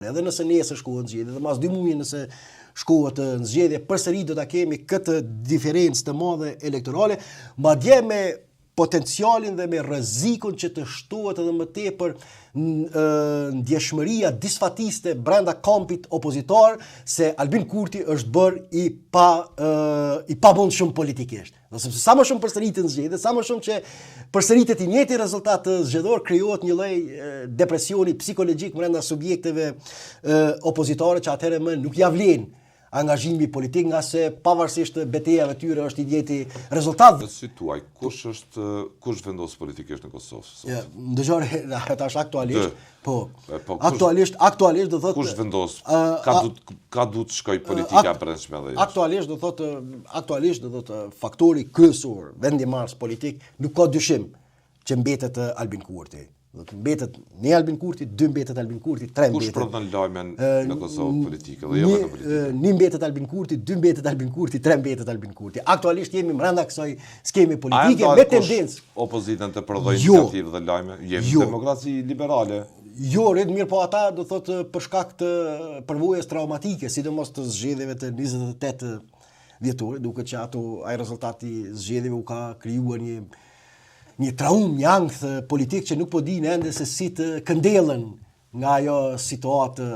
Edhe nëse nesër shkohet zgjedhje, dhe mas 2 muaj nëse shkohet në zgjedhje, përsëri do ta kemi këtë diferencë të madhe elektorale, madje me potencialin dhe me rrezikun që të shtohet edhe më tepër ndjeshmëria disfatiste brenda kampit opozitar se Albin Kurti është bërë i pamundshëm politikisht. Sepse sa më shumë përsëritet në zgjedhje, sa më shumë që përsëritet i njëjti rezultat zgjedhor, krijohet një lloj depresioni psikologjik brenda subjekteve opozitare që atëherë më nuk ja vlen angazhimi politik, nga se pavarësisht betejave tyre është i njëjti rezultat. Si tuaj, kush vendos politikisht në Kosovë? Ndëgjore, tash aktualisht, aktualisht do thotë kush vendos? Ka duhet shkoj politika brendshme dhe aktualisht do thotë faktori kryesor vendimmarrës politik nuk ka dyshim që mbetet Albin Kurti. Mbetet një Albin Kurti, 2 mbetet Albin Kurti, 3 mbetet. Kush prodhon lajmen në Kosovë politike dhe jo vetëm politike? 1 mbetet Albin Kurti, 2 mbetet Albin Kurti, 3 mbetet Albin Kurti. Aktualisht jemi brenda kësaj skeme politike me tendencë opozitën të prodhojë iniciativë dhe lajme. Jemi demokraci liberale. Jo, rrit mirë, po ata do thotë për shkak të përvojës traumatike, sidomos të zgjedhjeve të 28 dhjetorit, duke që ai rezultati i zgjedhjeve u ka krijuar një traum, një ankth politik që nuk po dinë ende se si të këndellen nga ajo situatë